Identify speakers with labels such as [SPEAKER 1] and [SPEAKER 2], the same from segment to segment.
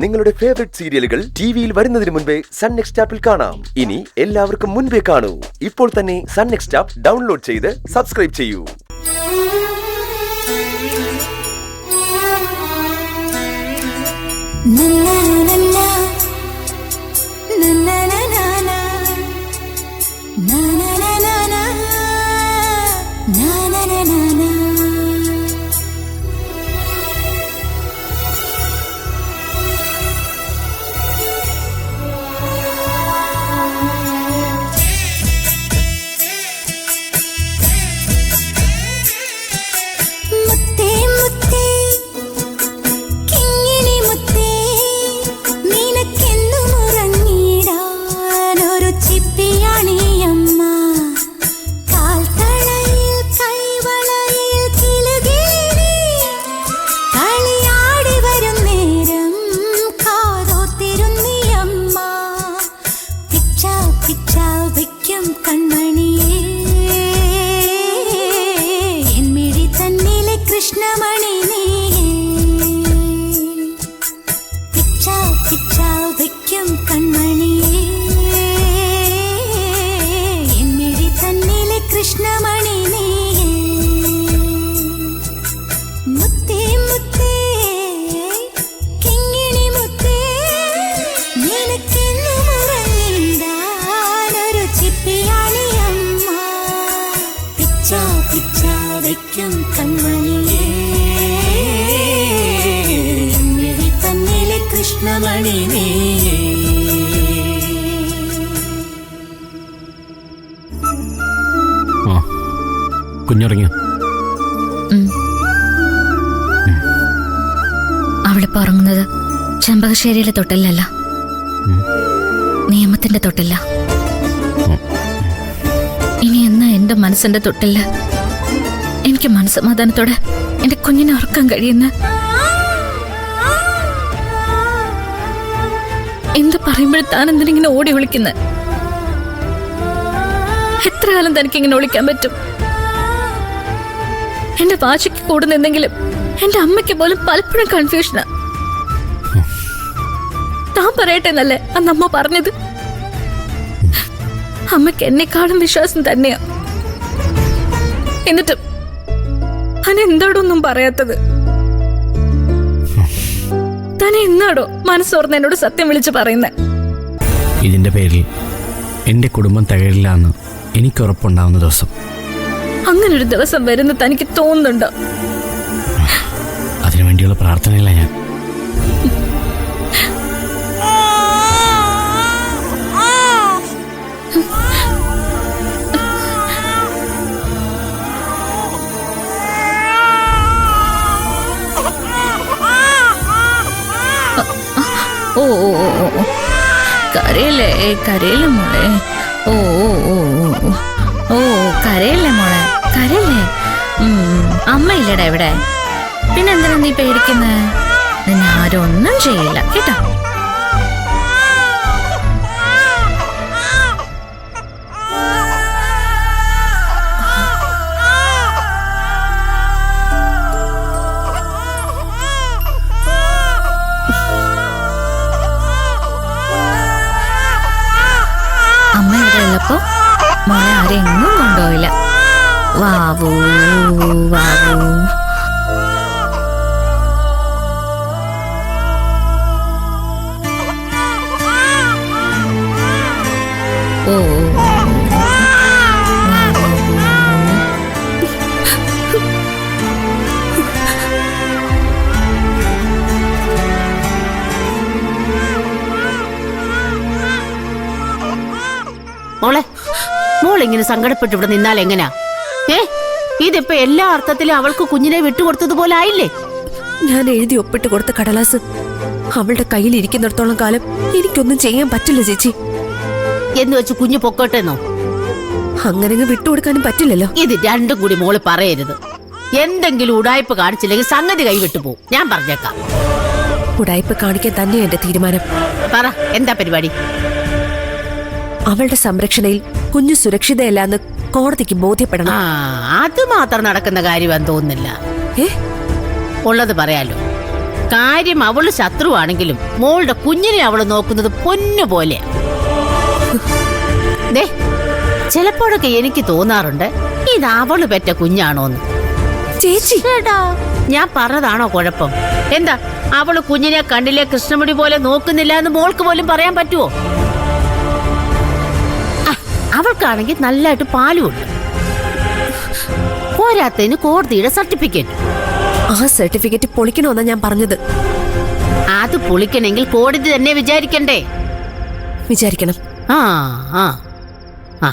[SPEAKER 1] നിങ്ങളുടെ ഫേവറേറ്റ് സീരിയലുകൾ ടിവിയിൽ വരുന്നതിന് മുൻപേ സൺ നെക്സ്റ്റ് ആപ്പിൽ കാണാം. ഇനി എല്ലാവർക്കും മുൻപേ കാണൂ. ഇപ്പോൾ തന്നെ സൺ നെക്സ്റ്റ് ആപ്പ് ഡൗൺലോഡ് ചെയ്ത് സബ്സ്ക്രൈബ് ചെയ്യൂ.
[SPEAKER 2] കുഞ്ഞുറങ്ങിയോ?
[SPEAKER 3] അവളിപ്പോ ഉറങ്ങുന്നത് ചെമ്പകശ്ശേരിയിലെ തൊട്ടിലല്ല, നിയമത്തിന്റെ തൊട്ടില്ല. ഇനി എന്നാ എന്റെ മനസ്സിന്റെ തൊട്ടില്ല എനിക്ക് മനസ്സമാധാനത്തോടെ എന്റെ കുഞ്ഞിനെ ഉറക്കാൻ കഴിയുന്ന? എന്ത് പറയുമ്പോൾ താൻ എന്തിനിങ്ങനെ ഓടി വിളിക്കുന്ന? എത്ര കാലം തനിക്കിങ്ങനെ വിളിക്കാൻ പറ്റും? എന്റെ വാശിക്ക് കൂടുന്നെന്തെങ്കിലും എന്റെ അമ്മയ്ക്ക് പോലും പലപ്പോഴും കൺഫ്യൂഷനാ. താൻ പറയട്ടെ എന്നല്ലേ അന്ന് അമ്മ പറഞ്ഞത്? അമ്മയ്ക്ക് എന്നെക്കാളും വിശ്വാസം തന്നെയാ. എന്നിട്ടും താൻ എന്താടൊന്നും പറയാത്തത്? താൻ എന്നാടോ മനസ്സോർന്ന് എന്നോട് സത്യം വിളിച്ച് പറയുന്നേ?
[SPEAKER 2] ഇതിന്റെ പേരിൽ എന്റെ കുടുംബം തകഴില്ല എന്ന് എനിക്ക് ഉറപ്പുണ്ടാവുന്ന ദിവസം.
[SPEAKER 3] അങ്ങനൊരു ദിവസം വരുന്ന തനിക്ക് തോന്നുന്നുണ്ടോ?
[SPEAKER 2] അതിനുവേണ്ടിയുള്ള പ്രാർത്ഥനയില്ല ഞാൻ.
[SPEAKER 3] ഓ ഓ ഓ കരയില്ലേ കരയില്ലേ മോളെ? ഓ ഓ ഓ ഓ കരയില്ലേ മോളെ, കരയില്ലേ? അമ്മയില്ലടാ ഇവിടെ, പിന്നെന്തിനാ നീ പേടിക്കുന്നേ? നിന്നെ ആരും ഒന്നും ചെയ്യില്ല കേട്ടോ. അമ്മ ഇവിടെ ഉള്ളപ്പോ മോളെ ആരെങ്ങും കൊണ്ടുപോയില്ല. വാവൂ വാവൂ. ഓ
[SPEAKER 4] മോളെ, മോളിങ്ങനെ സങ്കടപ്പെട്ട് ഇവിടെ നിന്നാൽ എങ്ങനാ? ഇതിപ്പോ എല്ലാ അർത്ഥത്തിലും അവൾക്ക് കുഞ്ഞിനെ വിട്ടുകൊടുത്തതുപോലെ ആയില്ലേ?
[SPEAKER 5] ഞാൻ എഴുതി ഒപ്പിട്ട് കൊടുത്ത കടലാസ് അവളുടെ കയ്യിൽ ഇരിക്കുന്നിടത്തോളം കാലം എനിക്കൊന്നും ചെയ്യാൻ പറ്റില്ല ചേച്ചി.
[SPEAKER 4] എന്ന് വെച്ച് കുഞ്ഞു പൊക്കോട്ടെന്നോ?
[SPEAKER 5] അങ്ങനെ വിട്ടുകൊടുക്കാനും പറ്റില്ലല്ലോ.
[SPEAKER 4] ഇത് രണ്ടും കൂടി മോള് പറയരുത്. എന്തെങ്കിലും ഉടായ്പ കാണിച്ചില്ലെങ്കിൽ സംഗതി കൈവിട്ടു പോവും. ഞാൻ പറഞ്ഞേക്കാം.
[SPEAKER 5] ഉടായ്പ കാണിക്കാൻ തന്നെയാ എന്റെ തീരുമാനം.
[SPEAKER 4] പറ, എന്താ പരിപാടി?
[SPEAKER 5] അവളുടെ സംരക്ഷണയിൽ കുഞ്ഞു സുരക്ഷിതയല്ലാന്ന് കോടതിക്ക് ബോധ്യപ്പെടണം.
[SPEAKER 4] അത് മാത്രം നടക്കുന്ന കാര്യമെന്ന് തോന്നുന്നില്ല. ഉള്ളത് പറയാലോ. കാര്യം അവള് ശത്രുവാണെങ്കിലും മോളുടെ കുഞ്ഞിനെ അവള് നോക്കുന്നത് പൊന്നുപോലെ. ദേ, ചിലപ്പോഴൊക്കെ എനിക്ക് തോന്നാറുണ്ട് ഇത് അവള് പെറ്റ കുഞ്ഞാണോന്ന്.
[SPEAKER 5] ചേച്ചി,
[SPEAKER 4] ഞാൻ പറഞ്ഞതാണോ കുഴപ്പം? എന്താ അവള് കുഞ്ഞിനെ കണ്ടില്ലേ കൃഷ്ണമുടി പോലെ നോക്കുന്നില്ല എന്ന് മോൾക്ക് പോലും പറയാൻ പറ്റുമോ? അവൾക്കാണെങ്കിൽ നല്ലതായിട്ട് പാലുമുണ്ട്. പോരാത്തതിന് കോടതിയുടെ സർട്ടിഫിക്കറ്റ്.
[SPEAKER 5] ആ സർട്ടിഫിക്കറ്റ് പൊളിക്കണമെന്നാ ഞാൻ പറഞ്ഞത്.
[SPEAKER 4] അത് പൊളിക്കണമെങ്കിൽ കോടതി തന്നെ വിചാരിക്കണ്ടേ?
[SPEAKER 5] വിചാരിക്കണം.
[SPEAKER 4] ആ ആ ആ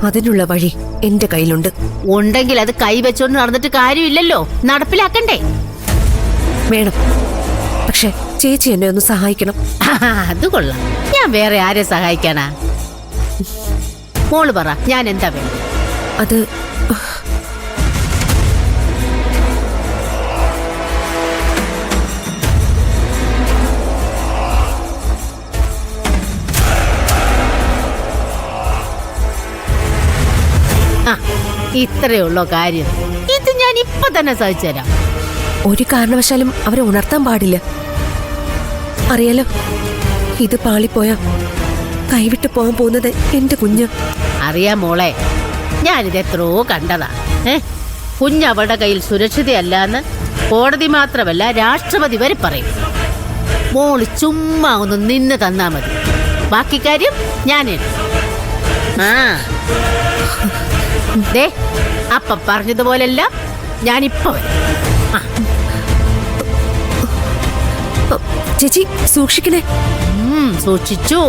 [SPEAKER 5] അതിനുള്ള വഴി എന്റെ കയ്യിലുണ്ട്.
[SPEAKER 4] ഉണ്ടെങ്കിൽ അത് കൈവച്ചോണ്ട് നടന്നിട്ട് കാര്യമില്ലല്ലോ, നടപ്പിലാക്കണ്ടേ?
[SPEAKER 5] വേണം. പക്ഷെ ചേച്ചി എന്നെ ഒന്ന് സഹായിക്കണം.
[SPEAKER 4] അത് കൊള്ളാം. ഞാൻ വേറെ ആരെ സഹായിക്കാനാ? മോള് പറ, ഞാൻ എന്താ വേണം?
[SPEAKER 5] അത്
[SPEAKER 4] ഇത്രയുള്ളോ കാര്യം? ഇത് ഞാൻ ഇപ്പൊ തന്നെ സഹിച്ചു തരാം.
[SPEAKER 5] ഒരു കാരണവശാലും അവരെ ഉണർത്താൻ പാടില്ല. അറിയാലോ, ഇത് പാളിപ്പോയാ കൈവിട്ട് പോകാൻ പോകുന്നത് എന്റെ കുഞ്ഞ്.
[SPEAKER 4] അറിയാം മോളെ, ഞാനിത് എത്രയോ കണ്ടതാ. കുഞ്ഞ് അവളുടെ കയ്യിൽ സുരക്ഷിതയല്ലാന്ന് കോടതി മാത്രമല്ല രാഷ്ട്രപതി വരെ പറയും. മോള് ചുമ്മാ ഒന്ന് നിന്ന് തന്നാ മതി, ബാക്കി കാര്യം ഞാനേറ്റു. ദേ, അപ്പം പറഞ്ഞതുപോലെല്ല ഞാനിപ്പോ വരും.
[SPEAKER 5] ചേച്ചി സൂക്ഷിക്കണേ.
[SPEAKER 4] സൂക്ഷിച്ചു.